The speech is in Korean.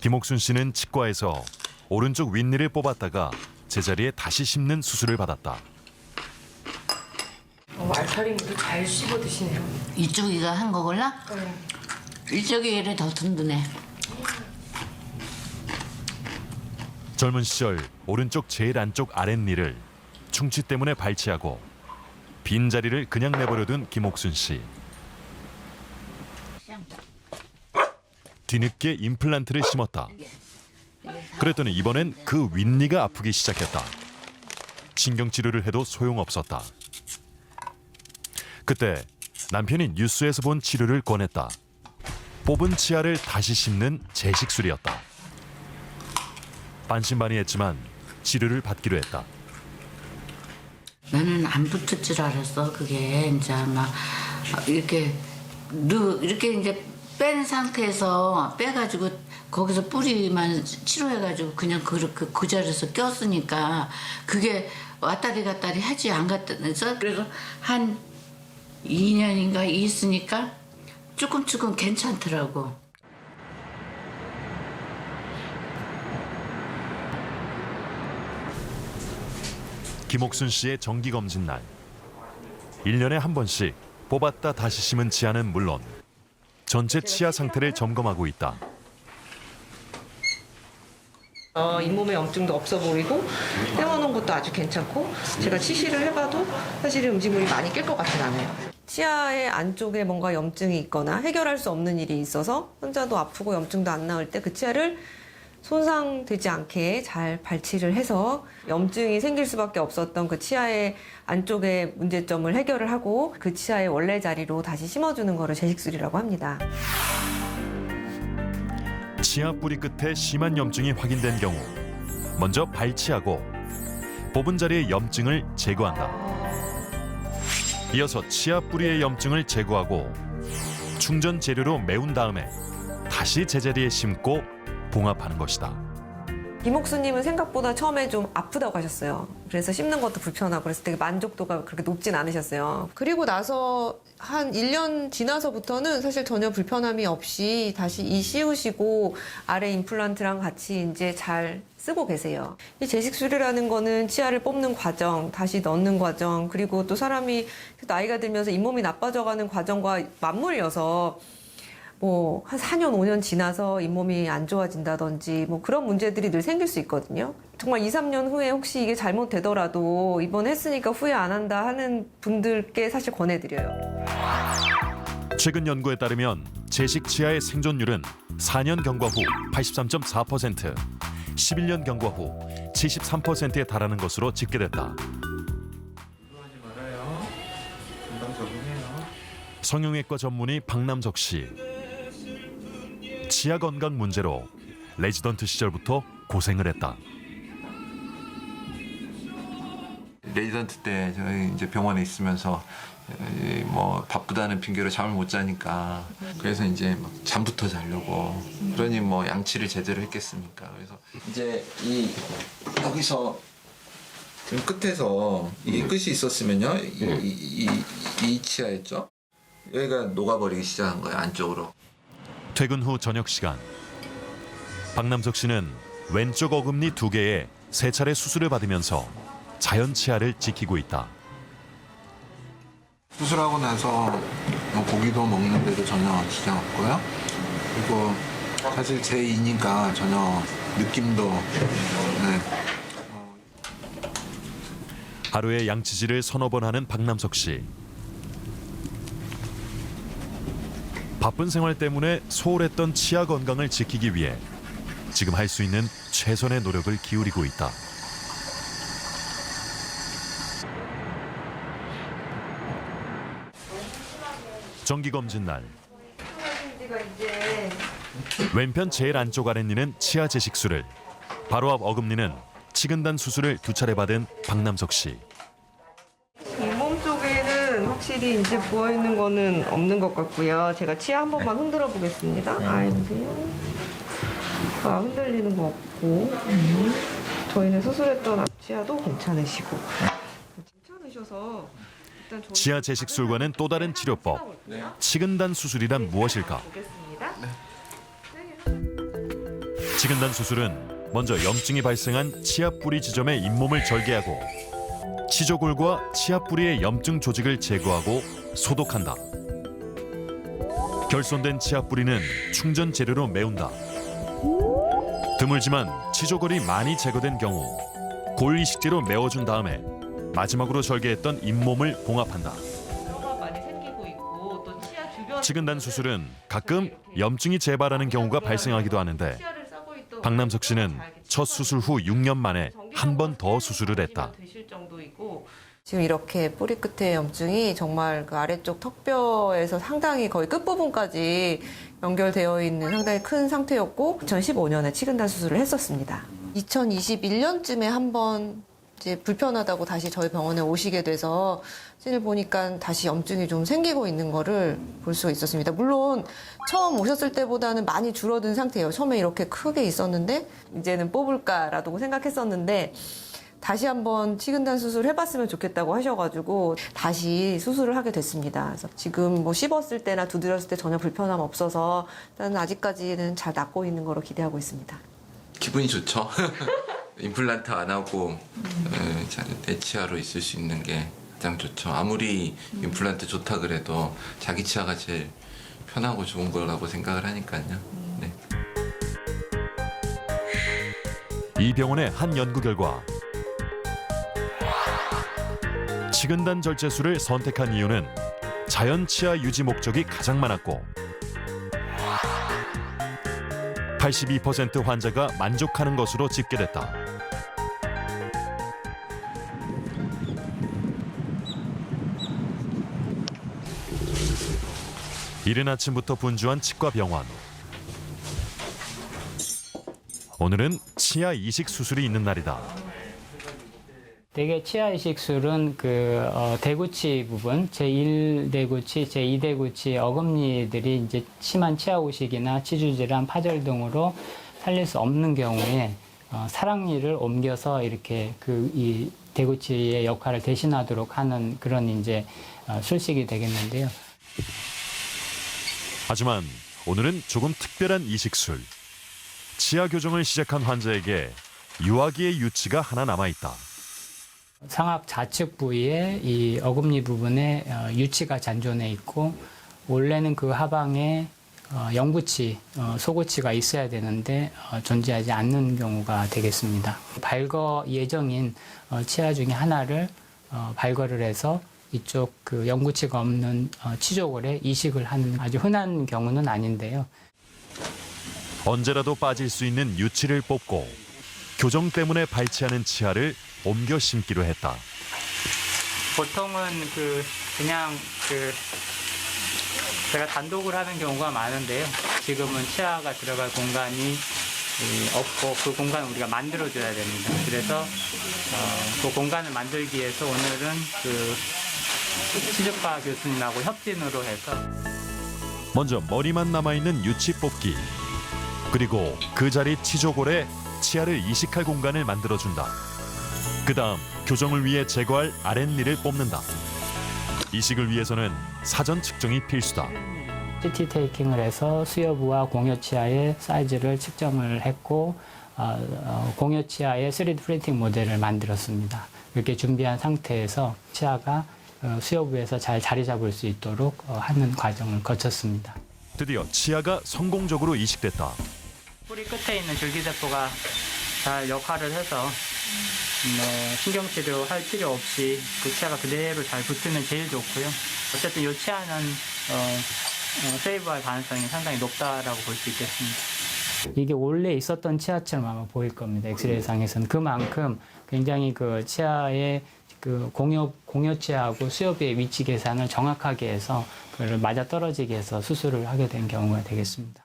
김옥순 씨는 치과에서 오른쪽 윗니를 뽑았다가 제자리에 다시 심는 수술을 받았다. 알타리도 잘 씹어 드시네요. 이쪽이가 한 거걸라? 네. 이쪽이 더 든든해. 젊은 시절 오른쪽 제일 안쪽 아랫니를 충치 때문에 발치하고 빈자리를 그냥 내버려둔 김옥순 씨. 뒤늦게 임플란트를 심었다. 그랬더니 이번엔 그 윗니가 아프기 시작했다. 신경치료를 해도 소용없었다. 그때 남편이 뉴스에서 본 치료를 권했다. 뽑은 치아를 다시 심는 재식술이었다. 반신반의했지만 치료를 받기로 했다. 나는 안 붙을 줄 알았어. 그게 이제 막 이렇게 이제 뺀 상태에서 빼가지고 거기서 뿌리만 치료해가지고 그냥 그 자리에서 꼈으니까 그게 왔다리 갔다리 하지 안 갔다면서 그래서 한 2년인가 있으니까 조금 괜찮더라고. 김옥순 씨의 정기검진 날. 1년에 한 번씩 뽑았다 다시 심은 치아는 물론 전체 치아 상태를 점검하고 있다. 잇몸에 염증도 없어 보이고 떼어놓은 것도 아주 괜찮고 제가 치실을 해봐도 사실은 음식물이 많이 낄 것 같진 않아요. 치아의 안쪽에 뭔가 염증이 있거나 해결할 수 없는 일이 있어서 혼자도 아프고 염증도 안 나올 때 그 치아를 손상되지 않게 잘 발치를 해서 염증이 생길 수밖에 없었던 그 치아의 안쪽의 문제점을 해결을 하고 그 치아의 원래 자리로 다시 심어주는 거를 재식술이라고 합니다. 치아 뿌리 끝에 심한 염증이 확인된 경우 먼저 발치하고 뽑은 자리의 염증을 제거한다. 이어서 치아 뿌리의 염증을 제거하고 충전 재료로 메운 다음에 다시 제자리에 심고 봉합하는 것이다. 김옥수님은 생각보다 처음에 좀 아프다고 하셨어요. 그래서 씹는 것도 불편하고 그래서 되게 만족도가 그렇게 높진 않으셨어요. 그리고 나서 한 1년 지나서부터는 사실 전혀 불편함이 없이 다시 이 씌우시고 아래 임플란트랑 같이 이제 잘 쓰고 계세요. 이 재식술이라는 거는 치아를 뽑는 과정, 다시 넣는 과정, 그리고 또 사람이 나이가 들면서 잇몸이 나빠져가는 과정과 맞물려서 뭐 한 4년, 5년 지나서 잇몸이 안 좋아진다든지 뭐 그런 문제들이 늘 생길 수 있거든요. 정말 2, 3년 후에 혹시 이게 잘못되더라도 이번 했으니까 후회 안 한다 하는 분들께 사실 권해드려요. 최근 연구에 따르면 재식 치아의 생존율은 4년 경과 후 83.4%, 11년 경과 후 73%에 달하는 것으로 집계됐다. 성형외과 전문의 박남석 씨. 치아 건강 문제로 레지던트 시절부터 고생을 했다. 레지던트 때 저희 이제 병원에 있으면서 뭐 바쁘다는 핑계로 잠을 못 자니까 그래서 이제 막 잠부터 자려고 그러니 뭐 양치를 제대로 했겠습니까? 그래서 이제 이 여기서 지금 끝에서 이 끝이 있었으면요 이 치아였죠? 여기가 녹아버리기 시작한 거예요 안쪽으로. 퇴근 후 저녁 시간. 박남석 씨는 왼쪽 어금니 2개에 3차례 수술을 받으면서 자연 치아를 지키고 있다. 수술하고 나서 뭐 고기도 먹는데도 전혀 지장 없고요. 그리고 사실 제 이니까 전혀 느낌도 하루에 양치질을 서너 번 하는 박남석 씨. 바쁜 생활 때문에 소홀했던 치아 건강을 지키기 위해 지금 할 수 있는 최선의 노력을 기울이고 있다. 정기검진 날. 왼편 제일 안쪽 아랫니는 치아 재식술을, 바로 앞 어금니는 치근단 수술을 2차례 받은 박남석 씨. 잇몸 쪽에는 확실히 이제 부어 있는 거는 없는 것 같고요. 제가 치아 한 번만 흔들어 보겠습니다. 보세요. 흔들리는 거 없고 저희는 수술했던 앞치아도 괜찮으시고 괜찮으셔서 일단 저희 치아 재식술과는 또 다른 치료법, 치근단 수술이란 무엇일까? 보겠습니다. 치근단 수술은 먼저 염증이 발생한 치아 뿌리 지점의 잇몸을 절개하고 치조골과 치아 뿌리의 염증 조직을 제거하고 소독한다. 결손된 치아 뿌리는 충전 재료로 메운다. 드물지만 치조골이 많이 제거된 경우 골 이식제로 메워준 다음에 마지막으로 절개했던 잇몸을 봉합한다. 치근단 수술은 가끔 염증이 재발하는 경우가 발생하기도 하는데 박남석 씨는 첫 수술 후 6년 만에 한 번 더 수술을 했다. 지금 이렇게 뿌리 끝에 염증이 정말 그 아래쪽 턱뼈에서 상당히 거의 끝부분까지 연결되어 있는 상당히 큰 상태였고 2015년에 치근단 수술을 했었습니다. 2021년쯤에 한번 이제 불편하다고 다시 저희 병원에 오시게 돼서 씬을 보니까 다시 염증이 좀 생기고 있는 거를 볼 수가 있었습니다. 물론 처음 오셨을 때보다는 많이 줄어든 상태예요. 처음에 이렇게 크게 있었는데 이제는 뽑을까라고 생각했었는데 다시 한번 치근단 수술 해봤으면 좋겠다고 하셔가지고 다시 수술을 하게 됐습니다. 그래서 지금 뭐 씹었을 때나 두드렸을 때 전혀 불편함 없어서 일단 아직까지는 잘 낫고 있는 거로 기대하고 있습니다. 기분이 좋죠. 임플란트 안 하고 내 치아로 있을 수 있는 게 가장 좋죠. 아무리 임플란트 좋다 그래도 자기 치아가 제일 편하고 좋은 거라고 생각을 하니까요. 네. 이 병원의 한 연구 결과 치근단 절제술을 선택한 이유는 자연 치아 유지 목적이 가장 많았고 82% 환자가 만족하는 것으로 집계됐다. 이른 아침부터 분주한 치과 병원. 오늘은 치아 이식 수술이 있는 날이다. 대개 치아 이식술은 대구치 부분, 제1대구치, 제2대구치 어금니들이 이제 심한 치아 우식이나 치주 질환, 파절 등으로 살릴 수 없는 경우에 사랑니를 옮겨서 이렇게 이 대구치의 역할을 대신하도록 하는 그런 이제 술식이 되겠는데요. 하지만 오늘은 조금 특별한 이식술. 치아 교정을 시작한 환자에게 유아기의 유치가 하나 남아 있다. 상악 좌측 부위에 이 어금니 부분에 유치가 잔존해 있고 원래는 그 하방에 영구치, 소구치가 있어야 되는데 존재하지 않는 경우가 되겠습니다. 발거 예정인 치아 중에 하나를 발거를 해서 이쪽 그 영구치가 없는 치조골에 이식을 하는 아주 흔한 경우는 아닌데요. 언제라도 빠질 수 있는 유치를 뽑고 교정 때문에 발치하는 치아를 옮겨 심기로 했다. 보통은 그냥 제가 단독을 하는 경우가 많은데요. 지금은 치아가 들어갈 공간이 없고 그 공간을 우리가 만들어줘야 됩니다. 그래서 그 공간을 만들기 위해서 오늘은 치주과 교수님하고 협진으로 해서 먼저 머리만 남아있는 유치 뽑기. 그리고 그 자리 치조골에 치아를 이식할 공간을 만들어준다. 그 다음 교정을 위해 제거할 아랫니를 뽑는다. 이식을 위해서는 사전 측정이 필수다. CT 테이킹을 해서 수여부와 공여치아의 사이즈를 측정을 했고 공여치아의 3D 프린팅 모델을 만들었습니다. 이렇게 준비한 상태에서 치아가 수여부에서 잘 자리 잡을 수 있도록 하는 과정을 거쳤습니다. 드디어 치아가 성공적으로 이식됐다. 뿌리 끝에 있는 줄기세포가 잘 역할을 해서 신경치료 할 필요 없이 그 치아가 그대로 잘 붙으면 제일 좋고요. 어쨌든 이 치아는 세이브할 가능성이 상당히 높다라고 볼 수 있겠습니다. 이게 원래 있었던 치아처럼 아마 보일 겁니다. 엑스레이상에서는 그만큼 굉장히 그 치아의 그 공여치아하고 수여부의 위치 계산을 정확하게 해서 그를 맞아떨어지게 해서 수술을 하게 된 경우가 되겠습니다.